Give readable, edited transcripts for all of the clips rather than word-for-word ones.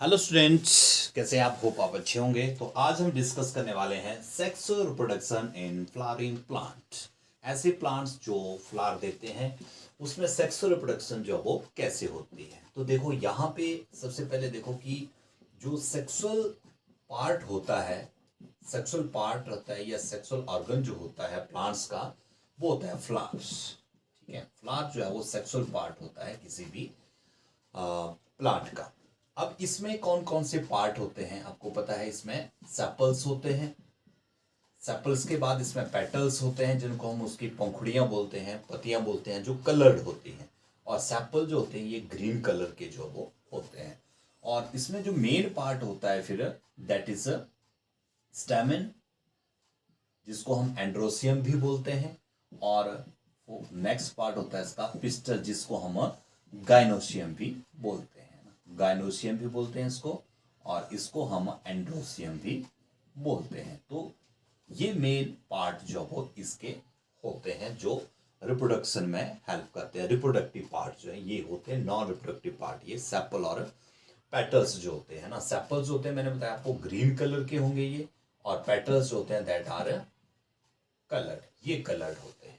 Hello students, कैसे आप? Hope आप अच्छे होंगे। तो आज हम डिस्कस करने वाले हैं sex reproduction in flowering plant. ऐसे प्लांट्स जो फ्लावर देते हैं उसमें सेक्स रिप्रोडक्शन जो वो कैसे होती है। तो देखो यहाँ पे सबसे पहले देखो कि जो सेक्सुअल पार्ट होता है, सेक्सुअल पार्ट रहता है या सेक्सुअल ऑर्गन जो होता है प्लांट्स का, वो होता है फ्लावर्स। ठीक है, फ्लावर जो है वो सेक्सुअल पार्ट होता है किसी भी प्लांट का। अब इसमें कौन कौन से पार्ट होते हैं आपको पता है। इसमें सेपल्स होते हैं, सेपल्स के बाद इसमें पेटल्स होते हैं जिनको हम उसकी पंखुड़ियां बोलते हैं, पत्तियां बोलते हैं, जो कलर्ड होती हैं। और सेपल जो होते हैं ये ग्रीन कलर के जो वो होते हैं। और इसमें जो मेन पार्ट होता है फिर दैट इज स्टेमन, जिसको हम एंड्रोसियम भी बोलते हैं। और नेक्स्ट पार्ट होता है इसका पिस्टल, जिसको हम गाइनोसियम भी बोलते हैं। गाइनोसियम भी बोलते हैं इसको, और इसको हम एंड्रोसियम भी बोलते हैं। तो ये मेन पार्ट जो वो इसके होते हैं जो रिप्रोडक्शन में हेल्प करते हैं। रिप्रोडक्टिव पार्ट जो है ये होते हैं। नॉन रिप्रोडक्टिव पार्ट ये सेपल और पेटल्स जो होते हैं ना। सेपल्स होते हैं, मैंने बताया आपको, ग्रीन कलर के होंगे ये। और पेटल्स जो होते हैं दैट आर कलर्ड, ये कलर्ड होते हैं।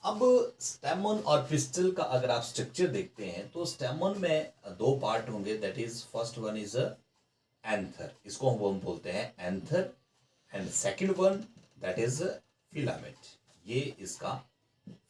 अब स्टेमन और पिस्टल का अगर आप स्ट्रक्चर देखते हैं तो स्टेमन में दो पार्ट होंगे। That is first one is anther, इसको हम बोलते हैं anther. And second one that is filament, ये इसका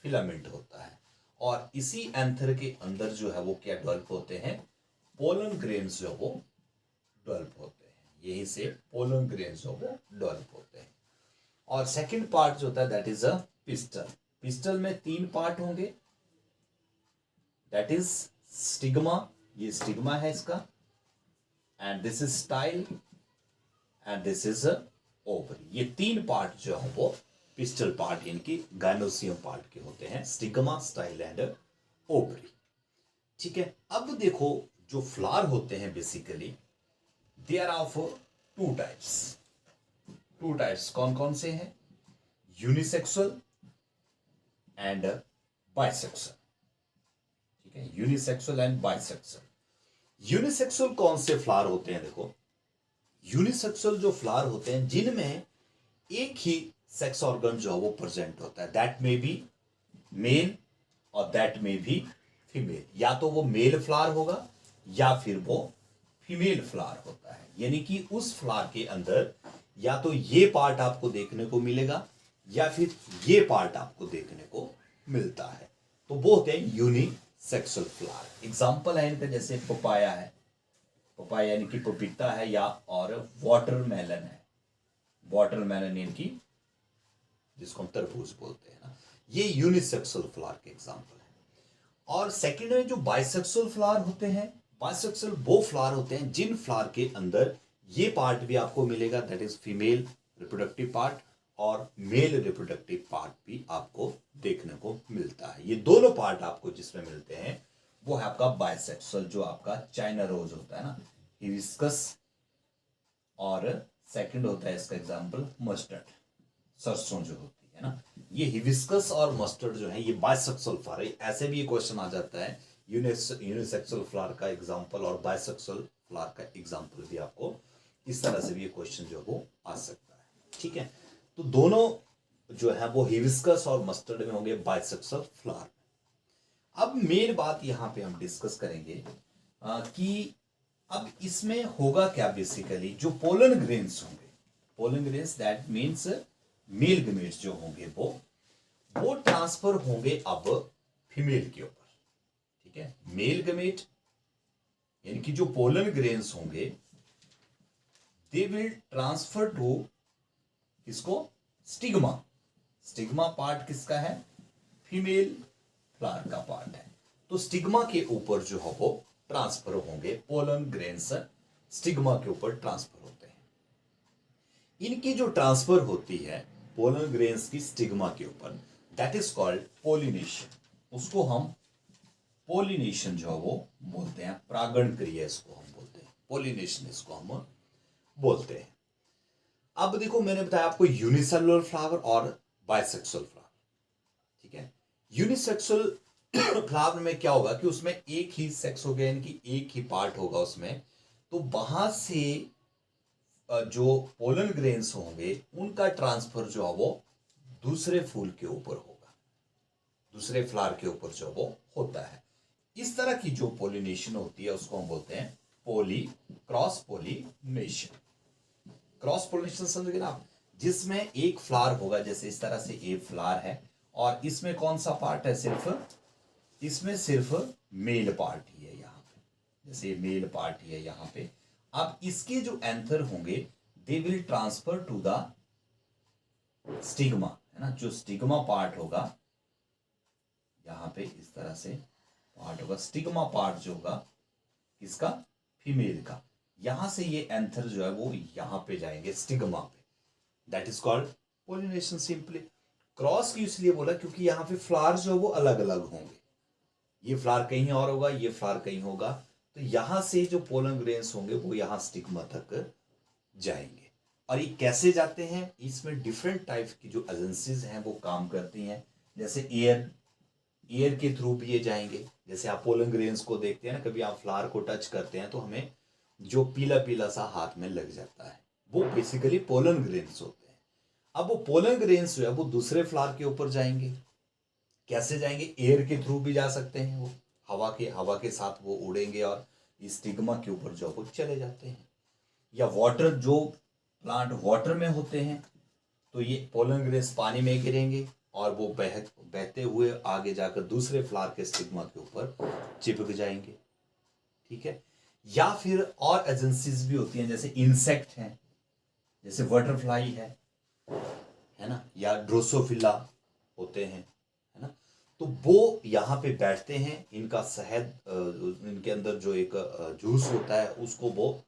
फिलामेंट होता है। और इसी एंथर के अंदर जो है वो क्या डेवलप होते हैं, पोलन ग्रेन्स जो वो डेवलप होते हैं। यहीं से पोलन ग्रेन्स जो वो डेवलप होते हैं। और सेकंड पार्ट जो होता है that is a pistil. Pistil में तीन पार्ट होंगे। दैट इज स्टिग्मा, ये स्टिग्मा है इसका, and this is style, and this is ovary. ये तीन पार्ट जो है वो पिस्टल पार्ट यानी गाइनोसियम पार्ट के होते हैं। Stigma, style and ovary. ठीक है, अब देखो जो फ्लावर होते हैं basically they are of two types. Two types कौन कौन से हैं? Unisexual and bisexual. ठीक है, यूनिसेक्सुअल एंड बाइसेक्सुअल। यूनिसेक्सुअल कौन से फ्लावर होते हैं? देखो, यूनिसेक्सुअल जो फ्लावर होते हैं जिनमें एक ही सेक्स ऑर्गन जो है वो प्रेजेंट होता है। दैट में बी मेल और दैट में भी फीमेल। या तो वो मेल फ्लावर होगा या फिर वो फीमेल फ्लावर होता है। यानी कि उस फ्लावर के अंदर या तो ये पार्ट आपको देखने को मिलेगा या फिर ये पार्ट आपको देखने को मिलता है। तो वो होते हैं यूनिसेक्सुअल फ्लावर। एग्जांपल है इनका, जैसे पपाया है, पपाया यानी कि पपीता है, या और वाटरमेलन है, वाटरमेलन यानी कि जिसको हम तरबूज बोलते हैं ना। ये यूनिसेक्सुअल फ्लावर के एग्जांपल है। और सेकंड में जो बाइसेक्सुअल फ्लावर होते हैं, बाइसेक्सुअल वो फ्लावर होते हैं जिन फ्लावर के अंदर ये पार्ट भी आपको मिलेगा, that is female reproductive part, और मेल रिप्रोडक्टिव पार्ट भी आपको देखने को मिलता है। ये दोनों पार्ट आपको जिसमें मिलते हैं वो है आपका बाइसेक्सुअल, जो आपका चाइना रोज होता है ना, हिबिस्कस। और सेकंड होता है इसका एग्जांपल मस्टर्ड, सरसों जो होती है ना। ये हिबिस्कस और मस्टर्ड जो है ये बाइसेक्सुअल फ्लावर है। ऐसे भी ये क्वेश्चन आ जाता है, यूनिसेक्सुअल फ्लावर का एग्जांपल और बाइसेक्सुअल फ्लावर का एग्जांपल भी आपको इस तरह से भी ये क्वेश्चन जो वो आ सकता है। ठीक है, तो दोनों जो है वो हिबिस्कस और मस्टर्ड में होंगे बाइसेक्सुअल फ्लावर। अब मेन बात यहां पे हम डिस्कस करेंगे कि अब इसमें होगा क्या। बेसिकली जो पोलन ग्रेन्स होंगे, pollen grains that means male gametes जो होंगे वो ट्रांसफर होंगे अब फीमेल के ऊपर। ठीक है, मेल गमेट यानी कि जो पोलन ग्रेन्स होंगे दे विल ट्रांसफर टू इसको स्टिग्मा। स्टिग्मा पार्ट किसका है? फीमेल फ्लावर का पार्ट है। तो स्टिग्मा के ऊपर जो है वो ट्रांसफर होंगे पोलन ग्रेन्स, स्टिग्मा के ऊपर ट्रांसफर होते हैं। इनकी जो ट्रांसफर होती है पोलन ग्रेन्स की स्टिग्मा के ऊपर, दैट इज कॉल्ड पोलिनेशन। उसको हम पोलिनेशन जो है वो बोलते हैं, परागण क्रिया इसको हम बोलते हैं, पोलिनेशन इसको हम बोलते हैं। अब देखो, मैंने बताया आपको यूनिसेलुलर फ्लावर और बाइसेक्सुअल फ्लावर। ठीक है, यूनिसेक्सुअल फ्लावर में क्या होगा कि उसमें एक ही सेक्स होगा, यानी कि एक ही पार्ट होगा उसमें। तो वहां से जो पोलन ग्रेन्स होंगे उनका ट्रांसफर जो है वो दूसरे फूल के ऊपर होगा, दूसरे फ्लावर के ऊपर जो वो होता है। इस तरह की जो पोलिनेशन होती है उसको हम बोलते हैं क्रॉस पोलिनेशन। क्रॉस पोलिनेशन समझ गए ना आप, जिसमें एक फ्लावर होगा, जैसे इस तरह से एक फ्लावर है और इसमें कौन सा पार्ट है, इसमें सिर्फ मेल पार्ट ही है यहाँ पे, जैसे मेल पार्ट ही है यहाँ पे। अब इसके जो एंथर होंगे they will transfer to the stigma, है ना, जो स्टिग्मा पार्ट होगा यहाँ पे इस तरह से पार्ट होगा, स्टिग्मा पार्ट जो होगा किसका, फीमेल का, यहां से ये एंथर जो है वो यहां पे जाएंगे स्टिग्मा पे, that is called pollination simply. Cross की इसलिए बोला क्योंकि यहाँ पे फ्लावर जो है वो अलग अलग होंगे, ये फ्लावर कहीं और होगा, ये फ्लावर कहीं होगा, तो यहां से जो पोलन ग्रेन्स होंगे वो यहाँ स्टिग्मा तक जाएंगे। और ये कैसे जाते हैं, इसमें डिफरेंट टाइप की जो एजेंसीज हैं वो काम करती हैं, जैसे एयर के थ्रू भी ये जाएंगे। जैसे आप पोलन ग्रेन्स को देखते हैं ना, कभी आप फ्लावर को टच करते हैं तो हमें जो पीला पीला सा हाथ में लग जाता है, वो बेसिकली पोलन ग्रेन्स होते हैं। अब वो पोलन ग्रेन्स जो है वो दूसरे फ्लावर के ऊपर जाएंगे, कैसे जाएंगे, एयर के थ्रू भी जा सकते हैं, वो हवा के साथ वो उड़ेंगे और स्टिग्मा के ऊपर जो वो चले जाते हैं। या वाटर, जो प्लांट वाटर में होते हैं तो ये पोलन ग्रेन्स पानी में गिरेंगे और वो बहते हुए आगे जाकर दूसरे फ्लावर के स्टिग्मा के ऊपर चिपक जाएंगे, ठीक है। या फिर और एजेंसीज भी होती हैं, जैसे इंसेक्ट हैं, जैसे बटरफ्लाई है ना, या ड्रोसोफिला होते हैं, है ना, तो वो यहाँ पे बैठते हैं, इनका शहद, इनके अंदर जो एक जूस होता है उसको वो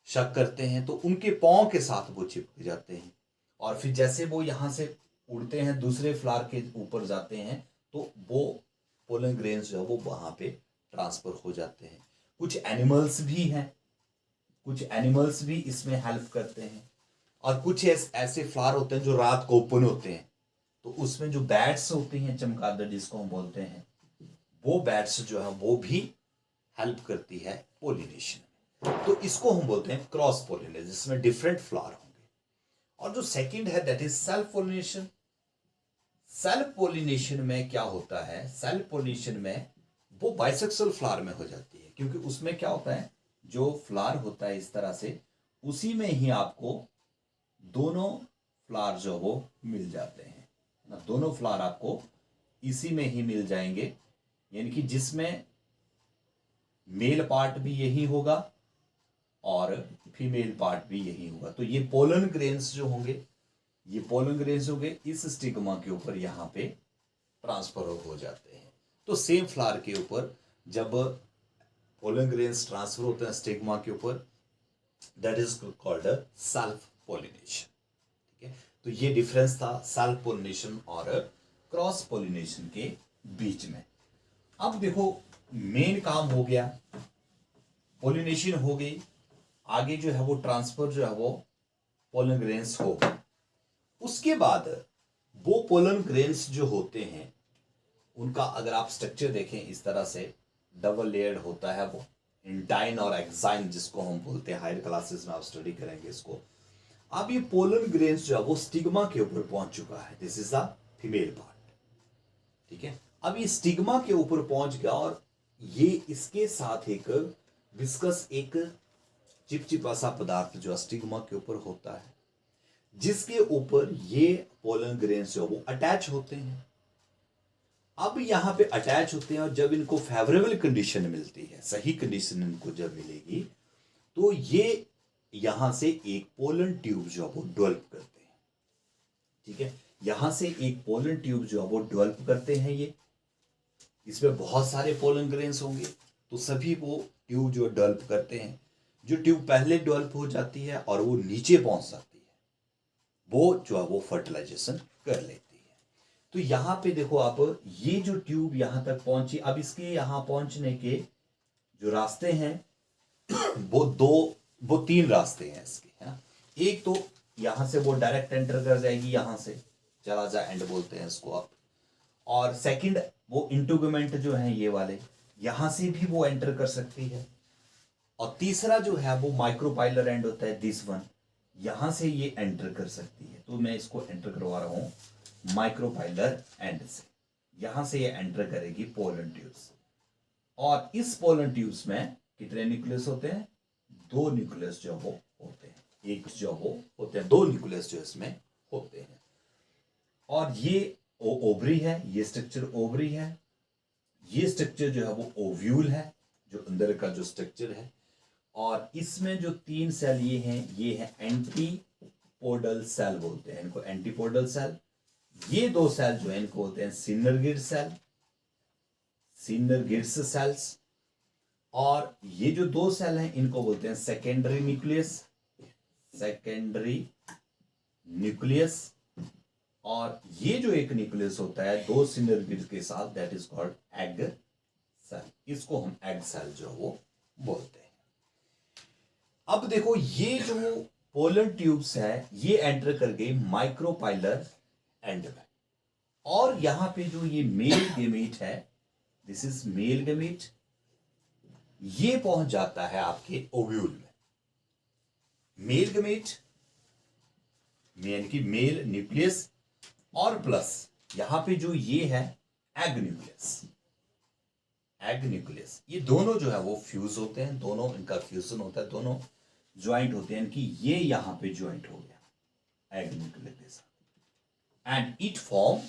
शक करते हैं, तो उनके पाँव के साथ वो चिपक जाते हैं और फिर जैसे वो यहाँ से उड़ते हैं दूसरे फ्लावर के ऊपर जाते हैं तो वो पोलन ग्रेन्स जो है वो वहां पे ट्रांसफर हो जाते हैं। कुछ एनिमल्स भी इसमें हेल्प करते हैं और कुछ ऐसे फ्लावर होते हैं जो रात को ओपन होते हैं, तो उसमें जो बैट्स होती हैं, चमगादड़ जिसको हम बोलते हैं, वो बैट्स जो है वो भी हेल्प करती है पोलिनेशन में। तो इसको हम बोलते हैं क्रॉस पोलिनेशन, जिसमें डिफरेंट फ्लावर होंगे। और जो सेकंड है that is self pollination. Self pollination में क्या होता है, सेल्फ पोलिनेशन में वो बाइसेक्सुअल फ्लावर में हो जाती है, क्योंकि उसमें क्या होता है, जो फ्लावर होता है इस तरह से, उसी में ही आपको दोनों फ्लावर जो वो मिल जाते हैं ना, दोनों फ्लावर आपको इसी में ही मिल जाएंगे, यानी कि जिसमें मेल पार्ट भी यही होगा और फीमेल पार्ट भी यही होगा। तो ये पोलन ग्रेन्स जो होंगे, ये पोलन ग्रेन्स होंगे इस स्टिग्मा के ऊपर यहाँ पे ट्रांसफर हो जाते हैं। तो सेम फ्लावर के ऊपर जब पोलन ग्रेन्स ट्रांसफर होते हैं स्टिग्मा के ऊपर, that is called self pollination, ठीक है। तो ये डिफरेंस था सेल्फ पोलिनेशन और क्रॉस पोलिनेशन के बीच में। अब देखो, मेन काम हो गया, पोलिनेशन हो गई, आगे जो है वो ट्रांसफर जो है वो पोलन ग्रेन्स होगा। उसके बाद वो पोलन ग्रेन्स जो होते हैं उनका अगर आप स्ट्रक्चर देखें इस तरह से डबल लेयर्ड होता है वो, इंटाइन और एक्साइन जिसको हम बोलते हैं, हायर क्लासेस में आप स्टडी करेंगे इसको। अब ये पोलन ग्रेन्स जो है वो स्टिग्मा के ऊपर पहुंच चुका है, this is the female part, ठीक है। अब ये स्टिग्मा के ऊपर पहुंच गया और ये इसके साथ एक विस्कस, एक चिपचिपा सा पदार्थ जो स्टिग्मा के ऊपर होता है, जिसके ऊपर ये पोलन ग्रेन्स जो वो अटैच होते हैं। अब यहां पे अटैच होते हैं और जब इनको फेवरेबल कंडीशन मिलती है, सही कंडीशन इनको जब मिलेगी, तो ये यहां से एक पोलन ट्यूब जो है वो डेवलप करते हैं, ठीक है। यहां से एक पोलन ट्यूब जो है वो डेवलप करते हैं, ये इसमें बहुत सारे पोलन ग्रेन्स होंगे, तो सभी वो ट्यूब जो डेवलप करते हैं। जो ट्यूब पहले डेवलप हो जाती है और वो नीचे पहुंच जाती है, वो जो है वो फर्टिलाइजेशन कर लेती है। तो यहाँ पे देखो आप, ये जो ट्यूब यहाँ तक पहुंची, अब इसके यहाँ पहुंचने के जो रास्ते हैं वो तीन रास्ते हैं इसके, है ना। एक तो यहाँ से वो डायरेक्ट एंटर कर जाएगी, यहाँ से चला जा एंड बोलते हैं इसको आप। और सेकंड, वो इंटुगमेंट जो है ये वाले, यहाँ से भी वो एंटर कर सकती है। और तीसरा जो है वो माइक्रोपाइलर एंड होता है, दिस वन, यहां से ये एंटर कर सकती है। तो मैं इसको एंटर करवा रहा हूं माइक्रोपाइलर एंड से, यहां से ये एंटर करेगी पोलन ट्यूब्स। और इस पोलन ट्यूब्स में कितने न्यूक्लियस होते हैं? 2 न्यूक्लियस जो वो होते हैं, एक जो वो होते हैं, 2 न्यूक्लियस जो इसमें होते हैं। और ये ओवरी है, ये स्ट्रक्चर ओवरी है, ये स्ट्रक्चर जो है वो ओव्यूल है, जो अंदर का जो स्ट्रक्चर है। और इसमें जो 3 सेल ये है एंटीपोडल सेल बोलते हैं इनको, एंटीपोडल सेल। ये 2 सेल जो है इनको बोलते हैं सिनर्गिड सेल, सिनर्गिड्स सेल्स। और ये जो 2 सेल हैं इनको बोलते हैं सेकेंडरी न्यूक्लियस, सेकेंडरी न्यूक्लियस। और ये जो एक न्यूक्लियस होता है 2 सिनर्गिड्स के साथ, that is called egg cell, इसको हम एग सेल जो वो बोलते हैं। अब देखो ये जो पोलन ट्यूब्स है ये एंटर कर गई माइक्रोपाइलर एंड में। और यहां पे जो ये मेल गेमीट है, दिस इज मेल गेमीट, ये पहुंच जाता है आपके ओव्यूल में। मेल गेमीट यानी कि मेल न्यूक्लियस, और प्लस यहां पे जो ये है एग न्यूक्लियस, एग न्यूक्लियस, ये दोनों जो है वो फ्यूज होते हैं, दोनों इनका फ्यूजन होता है, दोनों ज्वाइंट होते हैं कि ये यहां पे ज्वाइंट हो गया एग न्यूक्लियस के साथ, एंड इट फॉर्म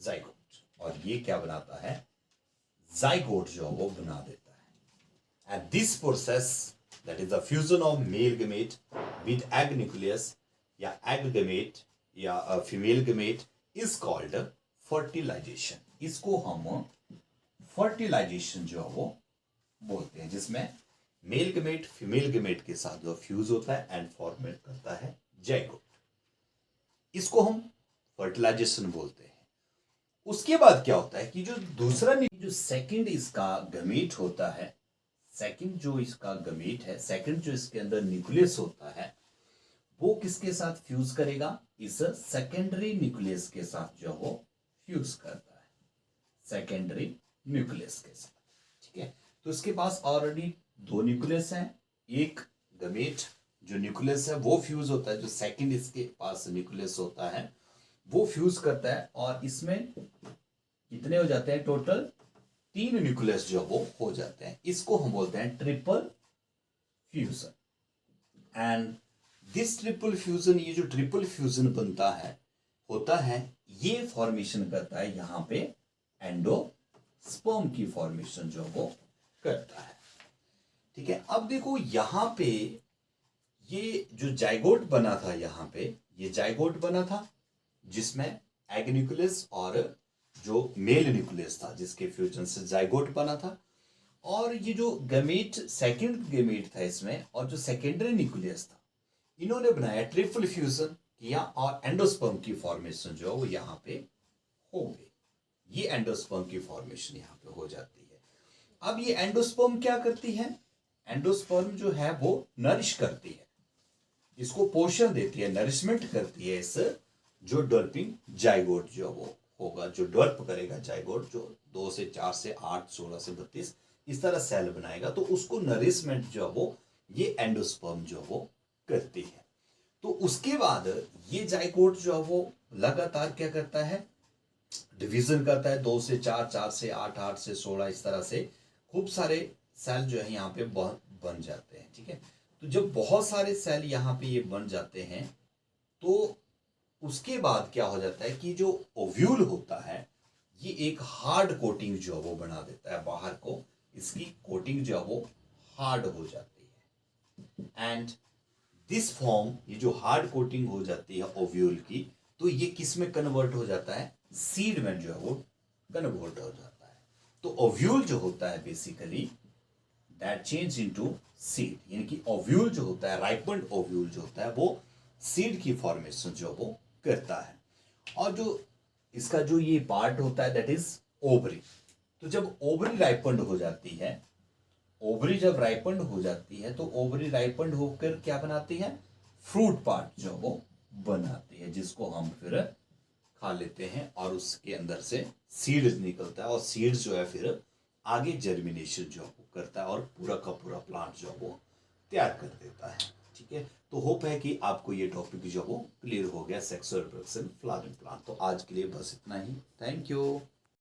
जाइगोट। और ये क्या बनाता है? जाइगोट जो वो बना देता है। And this process, that is the fusion of male gamete with egg nucleus या एग गमेट या female gamete, is called fertilisation. इसको हम फर्टिलाइजेशन जो वो बोलते हैं, जिसमें मेल गमेट फीमेल गमेट के साथ जो फ्यूज होता है एंड फॉर्मेट करता है जाइगोट, इसको हम फर्टिलाइजेशन बोलते हैं। उसके बाद क्या होता है कि जो दूसरा जो सेकंड इसका गमेट होता है, सेकंड जो इसका गमेट है, सेकंड जो इसके अंदर न्यूक्लियस होता है, वो किसके साथ फ्यूज करेगा? इस सेकेंडरी न्यूक्लियस के साथ जो वो फ्यूज करता है, सेकेंडरी न्यूक्लियस के साथ। ठीक है, तो इसके पास ऑलरेडी 2 न्यूक्लियस हैं, एक गमेट जो न्यूक्लियस है वो फ्यूज होता है, जो सेकंड इसके पास न्यूक्लियस होता है वो फ्यूज करता है, और इसमें कितने हो जाते हैं? टोटल 3 न्यूक्लियस जो वो हो जाते हैं। इसको हम बोलते हैं triple fusion. And this triple fusion, ये जो ट्रिपल फ्यूजन बनता है होता है, ये फॉर्मेशन करता है यहां पे एंडोस्पर्म की फॉर्मेशन जो वो करता है। ठीक है, अब देखो यहां पे ये जो जाइगोट बना था, यहां पे ये जाइगोट बना था जिसमें एग न्यूक्लियस और जो मेल न्यूक्लियस था जिसके फ्यूजन से जाइगोट बना था। और ये जो गमेट, सेकंड गमेट था इसमें, और जो सेकेंडरी न्यूक्लियस था, इन्होंने बनाया ट्रिपल फ्यूजन किया, और एंडोस्पर्म की फॉर्मेशन जो वो यहां पे हो गई। ये एंडोस्पर्म की फॉर्मेशन यहां पे हो जाती है। अब ये एंडोस्पर्म क्या करती है? एंडोस्पर्म जो है वो नरिश करती है, इसको पोषण देती है, नरिशमेंट करती है इस जो डेवलपिंग जाइगोट जो वो होगा, जो डेवलप करेगा जाइगोट, जो 2 से 4 से 8, 16 से 32 इस तरह सेल बनाएगा, तो उसको नरिशमेंट जो वो ये एंडोस्पर्म जो वो करती है। तो उसके बाद ये जाइगोट जो वो लगातार क्या करता है? डिवीजन करता है, 2 से 4, 4 से 8, 8 से 16, इस तरह से खूब सारे सेल जो है यहाँ पे बन जाते हैं। ठीक है, तो जब बहुत सारे सेल यहाँ पे ये बन जाते हैं, तो उसके बाद क्या हो जाता है कि जो ओव्यूल होता है ये एक हार्ड कोटिंग जो वो बना देता है, बाहर को इसकी कोटिंग जो वो हार्ड हो जाती है। एंड दिस फॉर्म, ये जो हार्ड कोटिंग हो जाती है ओव्यूल की, तो ये किस में कन्वर्ट हो जाता है? सीड में जो है वो कन्वर्ट हो जाता है। तो ओव्यूल जो होता है basically that change into seed, यानी कि ओव्यूल जो होता है, राइपन्ड ओव्यूल जो होता है, वो सीड की फॉर्मेशन जो वो करता है। और जो इसका जो ये पार्ट होता है दैट इज ओवरी। तो जब ओवरी राइपन्ड हो जाती है, ओवरी जब राइपन्ड हो जाती है, तो ओवरी राइपन्ड होकर क्या बनाती है? फ्रूट पार्ट जो वो बनाती है, जिसको हम फिर खा लेते हैं, और उसके अंदर से सीड्स निकलता है, और सीड्स जो है फिर आगे जर्मिनेशन जो करता है और पूरा का पूरा प्लांट जो है वो तैयार कर देता है। ठीक है, तो होप है कि आपको ये टॉपिक जो वो क्लियर हो गया, सेक्सुअल रिप्रोडक्शन फ्लावरिंग प्लांट। तो आज के लिए बस इतना ही। Thank you.